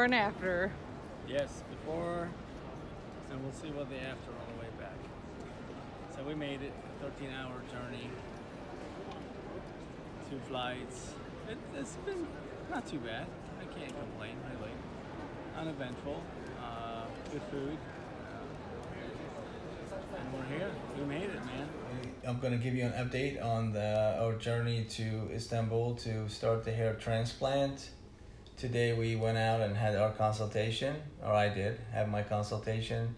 before and after. Yes, before, and we'll see what the after on the way back. So we made it, a 13-hour journey, 2 flights. It's been not too bad. I can't complain, really. Uneventful, good food, and we're here. We made it, man. I'm going to give you an update on our journey to Istanbul to start the hair transplant. Today we went out and had our consultation, or I did have my consultation.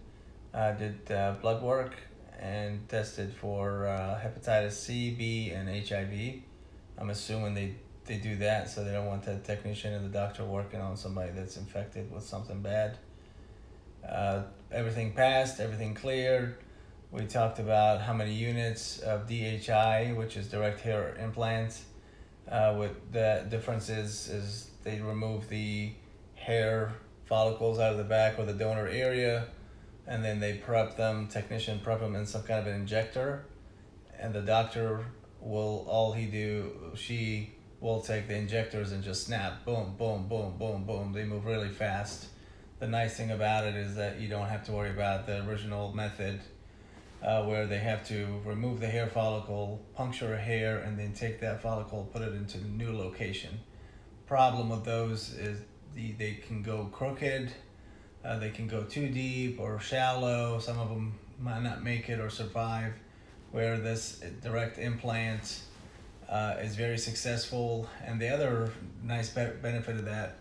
Did blood work and tested for hepatitis C, B, and HIV. I'm assuming they do that so they don't want the technician and the doctor working on somebody that's infected with something bad. Everything passed, everything cleared. We talked about how many units of DHI, which is direct hair implants. What the difference is they remove the hair follicles out of the back or the donor area, and then they technician prep them in some kind of an injector, and the doctor she will take the injectors and just snap, boom, boom, boom, boom, boom. They move really fast. The nice thing about it is that you don't have to worry about the original method, where they have to remove the hair follicle, puncture a hair, and then take that follicle, put it into the new location. Problem with those is they can go crooked, they can go too deep or shallow. Some of them might not make it or survive, where this direct implant is very successful. And the other nice benefit of that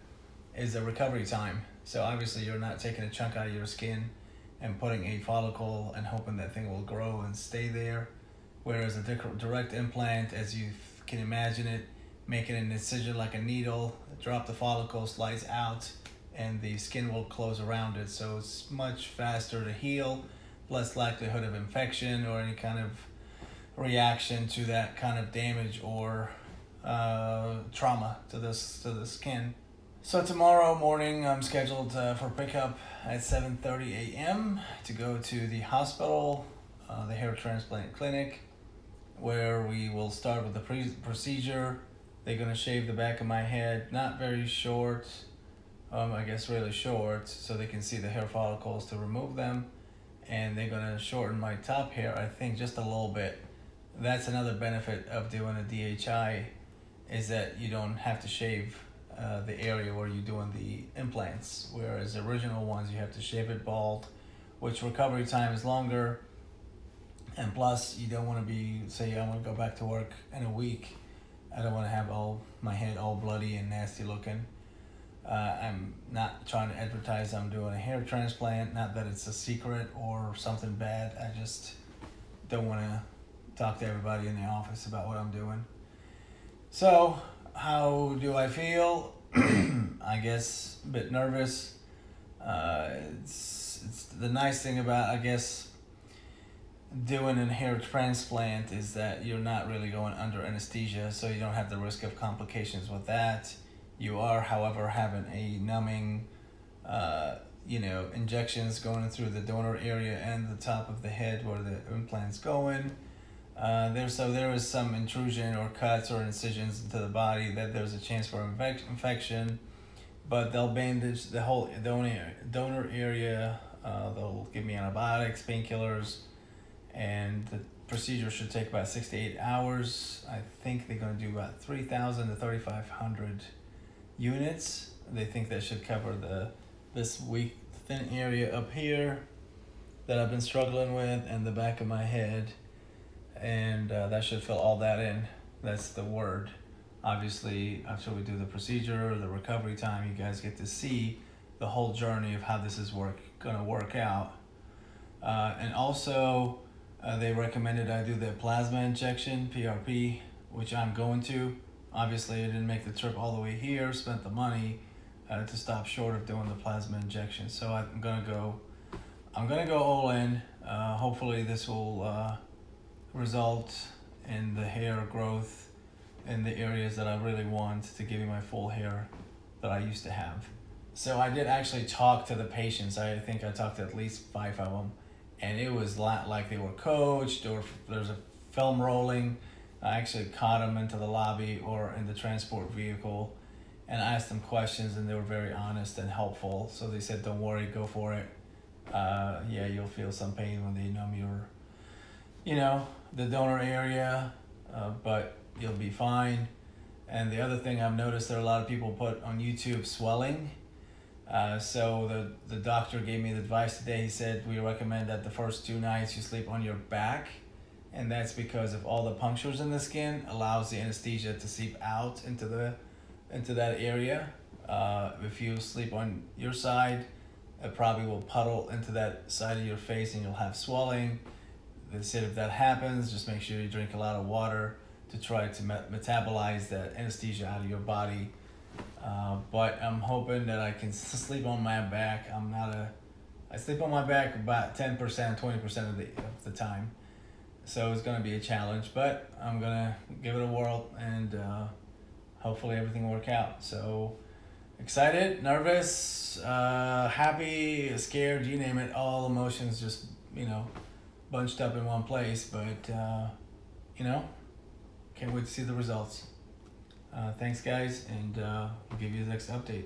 is the recovery time. So obviously you're not taking a chunk out of your skin and putting a follicle and hoping that thing will grow and stay there. Whereas a direct implant, as you can imagine it, making an incision like a needle, drop the follicle, slides out, and the skin will close around it. So it's much faster to heal, less likelihood of infection or any kind of reaction to that kind of damage or trauma to the skin. So tomorrow morning I'm scheduled for pickup at 7:30 a.m. to go to the hospital, the hair transplant clinic, where we will start with the procedure. They're going to shave the back of my head, not very short, I guess really short, so they can see the hair follicles to remove them. And they're going to shorten my top hair, I think, just a little bit. That's another benefit of doing a DHI, is that you don't have to shave the area where you're doing the implants, whereas the original ones you have to shave it bald, which recovery time is longer. And plus, you don't want to say I want to go back to work in a week. I don't want to have my head all bloody and nasty looking. I'm not trying to advertise I'm doing a hair transplant, not that it's a secret or something bad. I just don't want to talk to everybody in the office about what I'm doing. So, how do I feel? I guess a bit nervous. It's the nice thing about, I guess, doing a hair transplant is that you're not really going under anesthesia, so you don't have the risk of complications with that. You are, however, having a numbing, injections going through the donor area and the top of the head where the implant's going. There is some intrusion or cuts or incisions into the body that there's a chance for infection, but they'll bandage the whole donor area. They'll give me antibiotics, painkillers, and the procedure should take about 6 to 8 hours. I think they're going to do about 3,000 to 3,500 units. They think that should cover this weak thin area up here that I've been struggling with and the back of my head. And that should fill all that in. That's the word. Obviously, after we do the procedure, the recovery time, you guys get to see the whole journey of how this is going to work out. And also, they recommended I do the plasma injection, PRP, which I'm going to. Obviously, I didn't make the trip all the way here, spent the money to stop short of doing the plasma injection. So I'm gonna go all in. Hopefully, this will result in the hair growth in the areas that I really want to give me my full hair that I used to have. So I did actually talk to the patients. I think I talked to at least 5 of them, and it was like they were coached, or there's a film rolling. I actually caught them into the lobby or in the transport vehicle, and I asked them questions, and they were very honest and helpful. So they said, "Don't worry, go for it. Yeah, you'll feel some pain when they numb your, the donor area, but you'll be fine." And the other thing I've noticed, there are a lot of people put on YouTube swelling. So the doctor gave me the advice today. He said we recommend that the first 2 nights you sleep on your back, and that's because of all the punctures in the skin allows the anesthesia to seep out into that area. If you sleep on your side, it probably will puddle into that side of your face, and you'll have swelling. They said if that happens, just make sure you drink a lot of water to try to metabolize that anesthesia out of your body. But I'm hoping that I can sleep on my back. I sleep on my back about 10%, 20% of the time. So it's going to be a challenge, but I'm going to give it a whirl, and hopefully everything will work out. So excited, nervous, happy, scared, you name it, all emotions just, bunched up in one place. But, can't wait to see the results. Thanks, guys, and I'll give you the next update.